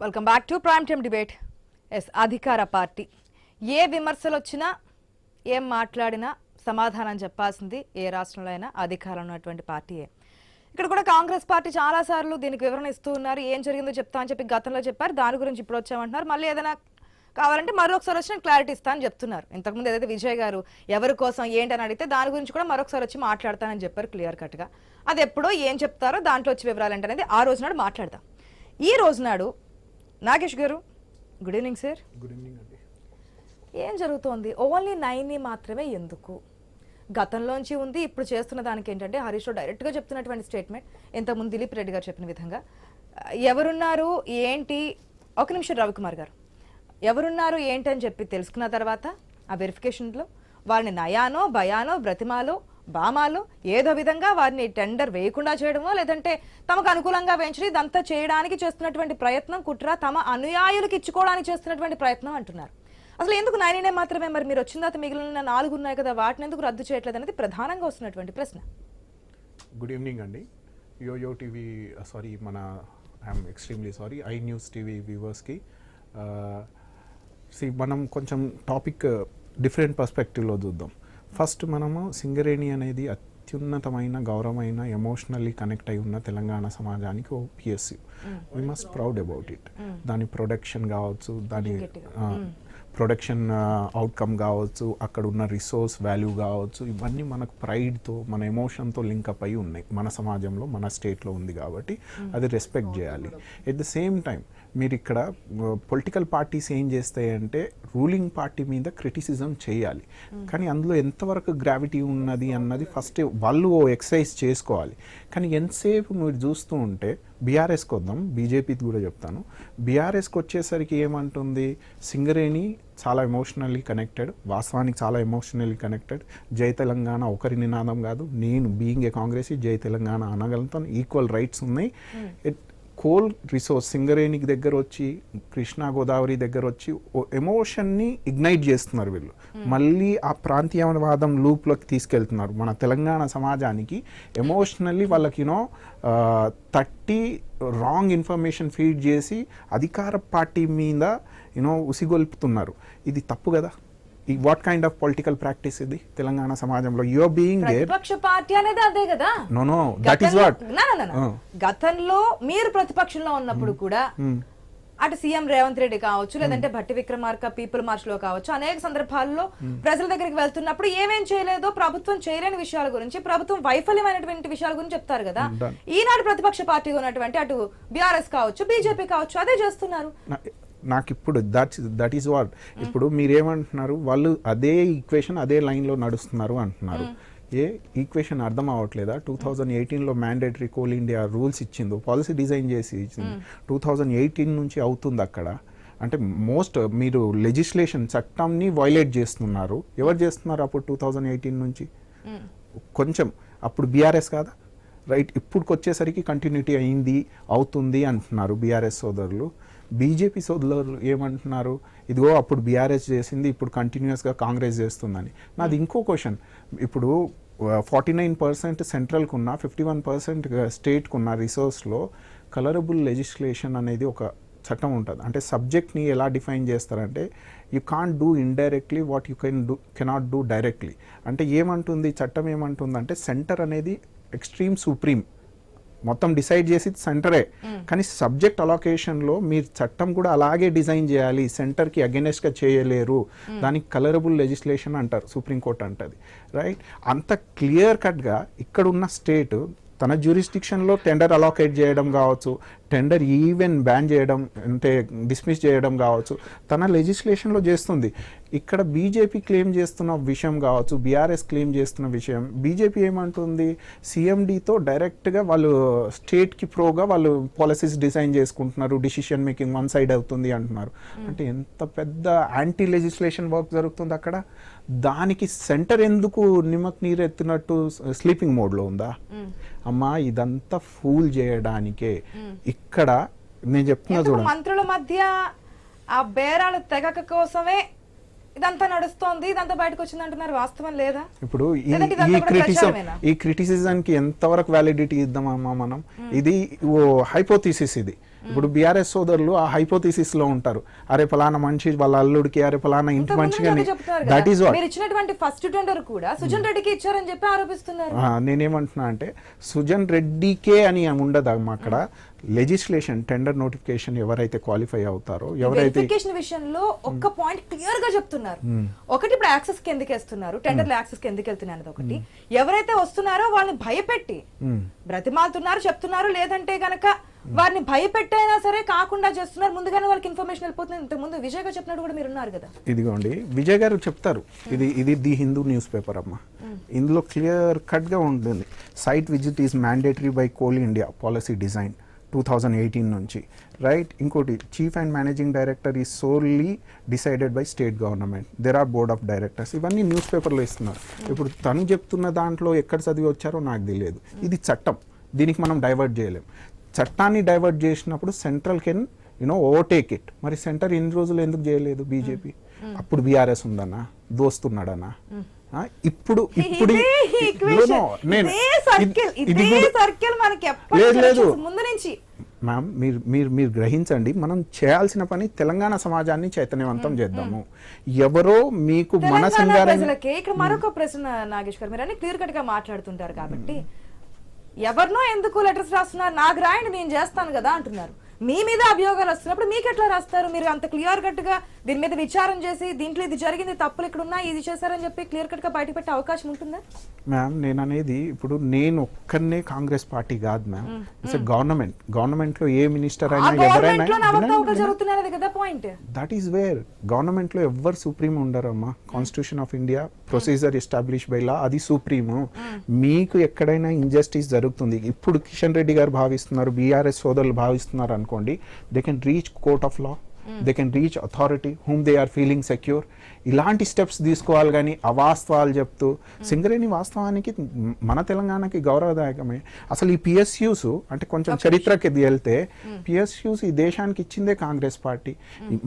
Welcome back to prime time debate. అధికార party ఏ విమర్శలు వచ్చినా ఏం మాట్లాడినా సమాధానం చెప్పాల్సింది ఏ రాష్ట్రంలో అయినా అధికారంలో ఉన్నటువంటి పార్టీయే. ఇక్కడ కూడా కాంగ్రెస్ పార్టీ చాలా సార్లు దీనికి వివరణ ఇస్తూ ఉన్నారు. ఏం జరిగిందో చెప్తా అని చెప్పి గతంలో చెప్పారు, దాని గురించి ఇప్పుడు వచ్చామంటున్నారు. మళ్ళీ ఏదైనా కావాలంటే మరొకసారి వచ్చి నేను క్లారిటీ ఇస్తా అని చెప్తున్నారు. ఇంతకుముందు ఏదైతే విజయ్ గారు ఎవరి కోసం ఏంటని అడిగితే దాని గురించి కూడా మరొకసారి వచ్చి మాట్లాడతానని చెప్పారు క్లియర్ కట్గా. అది ఎప్పుడో ఏం చెప్తారో దాంట్లో వచ్చి వివరాలు ఏంటనేది ఆ రోజు నాడు మాట్లాడదాం. ఈ రోజు నాడు నాగేష్ గారు, good evening sir. Good evening అండి. ఏం జరుగుతోంది? ఓన్లీ 9 మాత్రమే ఎందుకు? గతంలోంచి ఉంది, ఇప్పుడు చేస్తున్న దానికి ఏంటంటే హరీష్ రావు డైరెక్ట్గా చెప్తున్నటువంటి స్టేట్మెంట్, ఇంతకుముందు దిలీప్ రెడ్డి గారు చెప్పిన విధంగా ఎవరున్నారు ఏంటి, ఒక నిమిషం రవికుమార్ గారు, ఎవరున్నారు ఏంటి అని చెప్పి తెలుసుకున్న తర్వాత ఆ వెరిఫికేషన్లో వారిని నయానో భయానో బ్రతిమాలో బామాలో ఏదో విధంగా వారిని టెండర్ వేయకుండా చేయడమో లేదంటే తమకు అనుకూలంగా వేయించడం, ఇదంతా చేయడానికి చేస్తున్నటువంటి ప్రయత్నం కుట్ర, తమ అనుయాయులకు ఇచ్చుకోవడానికి చేస్తున్నటువంటి ప్రయత్నం అంటున్నారు. అసలు ఎందుకు 9 మాత్రమే? మరి మీరు వచ్చిన తర్వాత మిగిలిన 4 ఉన్నాయి కదా, వాటిని ఎందుకు రద్దు చేయట్లేదు అనేది ప్రధానంగా వస్తున్నటువంటి ప్రశ్న. గుడ్ ఈవినింగ్ అండి. యోయో టీవీ మన I'm extremely sorry I news TV వ్యూవర్స్కి. మనం కొంచెం టాపిక్ డిఫరెంట్ పర్స్పెక్టివ్లో చూద్దాం. ఫస్ట్ మనము సింగరేణి అనేది అత్యున్నతమైన గౌరవమైన ఎమోషనల్లీ కనెక్ట్ అయి ఉన్న తెలంగాణ సమాజానికి ఓ PSU. We must proud about it. దాని ప్రొడక్షన్ కావచ్చు, దాని ప్రొడక్షన్ అవుట్కమ్ కావచ్చు, అక్కడ ఉన్న రిసోర్స్ వాల్యూ కావచ్చు, ఇవన్నీ మనకు ప్రైడ్తో మన ఎమోషన్తో లింకప్ అయి ఉన్నాయి. మన సమాజంలో మన స్టేట్లో ఉంది కాబట్టి అది రెస్పెక్ట్ చేయాలి. ఎట్ ద సేమ్ టైం మీరు ఇక్కడ పొలిటికల్ పార్టీస్ ఏం చేస్తాయంటే రూలింగ్ పార్టీ మీద క్రిటిసిజం చేయాలి, కానీ అందులో ఎంతవరకు గ్రావిటీ ఉన్నది అన్నది ఫస్ట్ వాళ్ళు ఎక్సర్సైజ్ చేసుకోవాలి. కానీ ఎంతసేపు మీరు చూస్తూ ఉంటే బీఆర్ఎస్కి వద్దాం, బీజేపీకి కూడా చెప్తాను. బీఆర్ఎస్కి వచ్చేసరికి ఏమంటుంది, సింగరేణి చాలా ఎమోషనల్లీ కనెక్టెడ్, వాస్తవానికి చాలా ఎమోషనల్లీ కనెక్టెడ్. జై తెలంగాణ ఒకరి నినాదం కాదు, నేను బీయింగ్ ఏ కాంగ్రెస్ జై తెలంగాణ అనగలుగుతాను, ఈక్వల్ రైట్స్ ఉన్నాయి. కోల్ రిసోర్స్ సింగరేణికి దగ్గర వచ్చి కృష్ణా గోదావరి దగ్గర వచ్చి ఎమోషన్ని ఇగ్నైట్ చేస్తున్నారు వీళ్ళు. మళ్ళీ ఆ ప్రాంతీయవాదం లూప్లోకి తీసుకెళ్తున్నారు. మన తెలంగాణ సమాజానికి ఎమోషనల్లీ వాళ్ళకి తట్టి రాంగ్ ఇన్ఫర్మేషన్ ఫీడ్ చేసి అధికార పార్టీ మీద ఉసిగొల్పుతున్నారు. ఇది తప్పు కదా. What kind of political practice ఇది తెలంగాణ సమాజంలో? You are being there. ప్రతిపక్ష పార్టీ అనేది అదే కదా. No that is what. గతంలో మీరు ప్రతిపక్షంలో ఉన్నప్పుడు కూడా అటు సీఎం రేవంత్ రెడ్డి కావచ్చు, లేదంటే భట్టి విక్రమార్క పీపుల్ మార్చ్ లో కావచ్చు, అనేక సందర్భాల్లో ప్రజల దగ్గరికి వెళ్తున్నప్పుడు ఏమేం చేయలేదో, ప్రభుత్వం చేయలేని విషయాల గురించి, ప్రభుత్వం వైఫల్యమైనటువంటి విషయాల గురించి చెప్తారు కదా. ఈనాడు ప్రతిపక్ష పార్టీ ఉన్నటువంటి అటు బీఆర్ఎస్ కావచ్చు, బీజేపీ కావచ్చు, అదే చేస్తున్నారు. నాకు ఇప్పుడు దట్ ఈస్ వాట్. ఇప్పుడు మీరేమంటున్నారు, వాళ్ళు అదే ఈక్వేషన్ అదే లైన్లో నడుస్తున్నారు అంటున్నారు. ఏ ఈక్వేషన్ అర్థం అవ్వట్లేదా? 2018లో మ్యాండేటరీ కోల్ ఇండియా రూల్స్ ఇచ్చిందో, పాలసీ డిజైన్ చేసి ఇచ్చింది, 2018 నుంచి అవుతుంది అక్కడ. అంటే మీరు లెజిస్లేషన్ చట్టంని వైలేట్ చేస్తున్నారు. ఎవరు చేస్తున్నారు అప్పుడు 2018 నుంచి? కొంచెం అప్పుడు బీఆర్ఎస్ కాదా, రైట్? ఇప్పుడుకి వచ్చేసరికి కంటిన్యూటీ అయింది, అవుతుంది అంటున్నారు బీఆర్ఎస్ సోదరులు. బీజేపీ సోదరులు ఏమంటున్నారు, ఇదిగో అప్పుడు బీఆర్ఎస్ చేసింది, ఇప్పుడు కంటిన్యూస్గా కాంగ్రెస్ చేస్తుందని. నాది ఇంకో క్వశ్చన్. ఇప్పుడు 49% సెంట్రల్కు ఉన్న 51% స్టేట్కు ఉన్న రిసోర్స్లో కలరబుల్ లెజిస్లేషన్ అనేది ఒక చట్టం ఉంటుంది. అంటే సబ్జెక్ట్ని ఎలా డిఫైన్ చేస్తారంటే you can't do indirectly what you cannot do directly. అంటే ఏమంటుంది చట్టం, ఏమంటుంది అంటే సెంటర్ అనేది ఎక్స్ట్రీమ్ సుప్రీం, మొత్తం డిసైడ్ చేసి సెంటరే. కానీ సబ్జెక్ట్ అలొకేషన్లో మీరు చట్టం కూడా అలాగే డిజైన్ చేయాలి, సెంటర్కి అగెనెస్ట్గా చేయలేరు. దానికి కలరబుల్ లెజిస్లేషన్ అంటారు, సుప్రీంకోర్టు అంటది, రైట్? అంత క్లియర్ కట్గా ఇక్కడున్న స్టేట్ తన జ్యూరిస్డిక్షన్లో టెండర్ అలాకేట్ చేయడం కావచ్చు, టెండర్ ఈవెన్ బ్యాన్ చేయడం అంటే డిస్మిస్ చేయడం కావచ్చు, తన లెజిస్లేషన్లో చేస్తుంది. ఇక్కడ బీజేపీ క్లెయిమ్ చేస్తున్న విషయం కావచ్చు, బీఆర్ఎస్ క్లెయిమ్ చేస్తున్న విషయం, బీజేపీ ఏమంటుంది, సిఎండితో డైరెక్ట్గా వాళ్ళు స్టేట్కి ప్రోగా వాళ్ళు పాలసీస్ డిజైన్ చేసుకుంటున్నారు, డిసిషన్ మేకింగ్ వన్ సైడ్ అవుతుంది అంటున్నారు. అంటే ఎంత పెద్ద యాంటీ లెజిస్లేషన్ వర్క్ జరుగుతుంది అక్కడ. దానికి సెంటర్ ఎందుకు నిమ్మకు నీరెత్తినట్టు స్లీపింగ్ మోడ్లో ఉందా? అమ్మా, ఇదంతా ఫూల్ చేయడానికే. ఇక్కడ నేను చెప్తున్నా చూడండి, మంత్రుల మధ్య ఆ బేరాల తెగక కోసమే ఇదంతా నడుస్తోంది, ఇదంతా బయటకు వచ్చింది అంటున్నారు. వాస్తవం లేదా? ఇప్పుడు ఈ క్రిటిసిజం కి ఎంతవరకు వ్యాలిడిటీ ఇద్దామమ్మా మనం? ఇది హైపోథీసిస్. ఇది ఇప్పుడు బీఆర్ఎస్ సోదరులు ఆ హైపోథిసిస్ లో ఉంటారు, అరే ఫలానా మనిషి వాళ్ళ అల్లుడికి, అరే ఫలానా ఇంటి మంచిగా. దట్ ఈస్ వాట్ మీరు ఇచ్చినటువంటి ఫస్ట్ టెండర్ కూడా సుజన్ రెడ్డికి ఇచ్చారని చెప్పి ఆరోపిస్తున్నారు. నేనేమంటున్నా అంటే సుజన్ రెడ్డికే అని ఉండదు అక్కడ. లెజిస్లేషన్ టెండర్ నోటిఫికేషన్ ఎవరైతే క్వాలిఫై అవుతారో, ఎవరైతే వెరిఫికేషన్ విషయంలో ఒక్క పాయింట్ క్లియర్ గా చెప్తున్నారు. ఒకటి ఇప్పుడు యాక్సెస్ కి ఎందుకు వేస్తున్నారు, టెండర్లు యాక్సెస్ కి ఎందుకు వెళ్తున్నాయి అనేది ఒకటి. ఎవరైతే వస్తున్నారో వాళ్ళని భయపెట్టి బ్రతిమాలుతున్నారు చెప్తున్నారు, లేదంటే గనక వారిని భయపెట్టైనా సరే కాకుండా చేస్తున్నారు. ముందుగానే వాళ్ళకి ఇన్ఫర్మేషన్ వెళ్ళిపోతుంది. ఇంతకుముందు విజయ్ గారు చెప్పినట్టు కూడా మీరు ఉన్నారు కదా. ఇదిగోండి విజయ్ గారు చెప్తారు, ఇది ది హిందూ న్యూస్ పేపర్ అమ్మా. ఇందులో క్లియర్ కట్ గా ఉంటుంది, site visit is mandatory by coal India policy design 2018 నుంచి, రైట్. ఇంకోటి chief and managing director is solely decided by state government, there are board of directors. ఇవన్నీ న్యూస్ పేపర్లో ఇస్తున్నారు. ఇప్పుడు తను చెప్తున్న దాంట్లో ఎక్కడ చదివి వచ్చారో నాకు తెలియదు. ఇది చట్టం, దీనికి మనం డైవర్ట్ చేయలేం. చట్టాన్ని డైవర్ట్ చేసినప్పుడు సెంట్రల్ కెన్ ఓవర్టేక్ ఇట్. మరి సెంటర్ ఎన్ని రోజులు ఎందుకు చేయలేదు బీజేపీ? అప్పుడు బీఆర్ఎస్ ఉందన్నా, దోస్తున్నాడన్నా. ఇప్పుడు లేదు మ్యామ్, మీరు గ్రహించండి. మనం చేయాల్సిన పని తెలంగాణ సమాజాన్ని చైతన్యవంతం చేద్దాము. ఎవరో మీకు మన ఇక్కడ మరొక ప్రశ్న నాగేశ్వర్, మీరు అన్ని క్లియర్ కట్ గా మాట్లాడుతుంటారు కాబట్టి, ఎవరినో ఎందుకు లెటర్స్ రాస్తున్నారు, నాకు రాయండి నేను చేస్తాను కదా అంటున్నారు. మీ మీద అభియోగాలు వస్తున్నప్పుడు మీకు ఎట్లా రాస్తారు? మీరు అంత క్లియర్ కట్ గా దీని మీద విచారం చేసి దీంట్లో ఇది జరిగింది, తప్పులు ఇక్కడ ఉన్నాయి, ఇది చేశారని చెప్పి క్లియర్ కట్ గా బయట పెట్టే అవకాశం ఉంటుందా? మ్యామ్ నేను అనేది ఇప్పుడు నేను ఒక్కనే కాంగ్రెస్ పార్టీ కాదు మ్యామ్, ఇట్స్ గవర్నమెంట్ లో ఏ మినిస్టర్ అయినా ఎవరైనా దట్ ఈస్ వేర్ గవర్నమెంట్ లో ఎవ్వరు సుప్రీం ఉండరమ్మా. Constitution of India procedure establish by law, అది సుప్రీము. మీకు ఎక్కడైనా ఇంజస్టిస్ జరుగుతుంది, ఇప్పుడు కిషన్ రెడ్డి గారు భావిస్తున్నారు, బీఆర్ఎస్ సోదరులు భావిస్తున్నారు అనుకోండి, they can reach court of law, they can reach authority whom they are feeling secure. ఇలాంటి స్టెప్స్ తీసుకోవాలి. కానీ అవాస్తవాలు చెప్తూ, సింగరేణి వాస్తవానికి మన తెలంగాణకి గౌరవదాయకమే. అసలు ఈ పిఎస్యూస్ అంటే కొంచెం చరిత్రకి వెళ్తే, పిఎస్యూస్ ఈ దేశానికి ఇచ్చిందే కాంగ్రెస్ పార్టీ.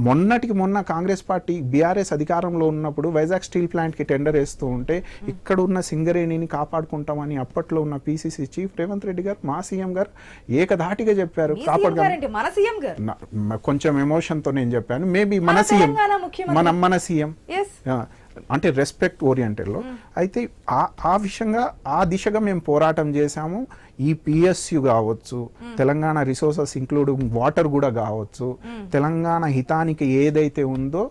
మొన్నటికి మొన్న కాంగ్రెస్ పార్టీ బీఆర్ఎస్ అధికారంలో ఉన్నప్పుడు వైజాగ్ స్టీల్ ప్లాంట్కి టెండర్ వేస్తూ ఉంటే, ఇక్కడ ఉన్న సింగరేణిని కాపాడుకుంటామని అప్పట్లో ఉన్న పిసిసి చీఫ్ రేవంత్ రెడ్డి గారు, మా సీఎం గారు ఏకధాటిగా చెప్పారు. కొంచెం ఎమోషన్ తో నేను చెప్పాను, మేబీ మన సీఎం అంటే రెస్పెక్ట్ ఓరియంటెడ్లో. అయితే ఆ దిశగా మేము పోరాటం చేశాము. ఈ పిఎస్యు కావచ్చు, తెలంగాణ రిసోర్సెస్ ఇంక్లూడింగ్ వాటర్ కూడా కావచ్చు, తెలంగాణ హితానికి ఏదైతే ఉందో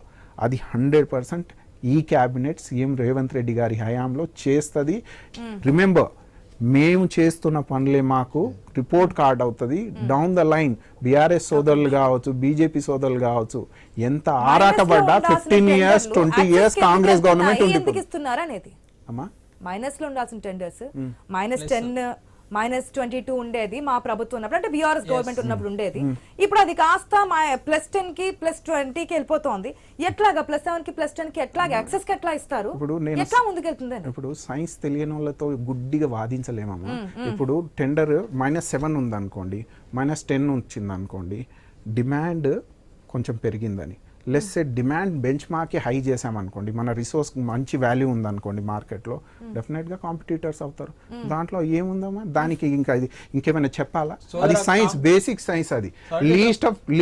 అది 100% ఈ క్యాబినెట్ సీఎం రేవంత్ రెడ్డి గారి హయాంలో చేస్తుంది. రిమెంబర్, మేము చేస్తున్న పనులే మాకు రిపోర్ట్ కార్డ్ అవుతుంది డౌన్ ద లైన్. బీఆర్ఎస్ సోదరులు కావచ్చు, బీజేపీ సోదరులు కావచ్చు, ఎంత ఆరాటపడ్డా 15 years 20 years కాంగ్రెస్ గవర్నమెంట్ ఉండిపోతుంది. మైనస్ లో ఉండాల్సిన టెండర్స్ -10 -22 ఉండేది మా ప్రభుత్వం ఉన్నప్పుడు, అంటే బీఆర్ఎస్ గవర్నమెంట్ ఉన్నప్పుడు ఉండేది. ఇప్పుడు అది కాస్త +10 కి +20 కి వెళ్ళిపోతుంది. ఎట్లాగా +7 కి +10 కి ఎట్లాగా యాక్సెస్ కి ఎట్లా ఇస్తారు? ఎట్లా ముందుకెళ్తుంది? ఇప్పుడు సైన్స్ తెలియని వాళ్ళతో గుడ్డిగా వాదించలేమమ్మా. ఇప్పుడు టెండర్ -7 ఉంది అనుకోండి, -10 వచ్చింది అనుకోండి, డిమాండ్ కొంచెం పెరిగిందని, less demand bench mark high చేసామనుకోండి, మన రిసోర్స్ మంచి వాల్యూ ఉందనుకోండి మార్కెట్లో, డెఫినెట్గా కాంపిటీటర్స్ అవుతారు. దాంట్లో ఏముందమ్మా, దానికి ఇంకా ఇంకేమైనా చెప్పాలా? అది సైన్స్, బేసిక్ సైన్స్. అది లీస్ట్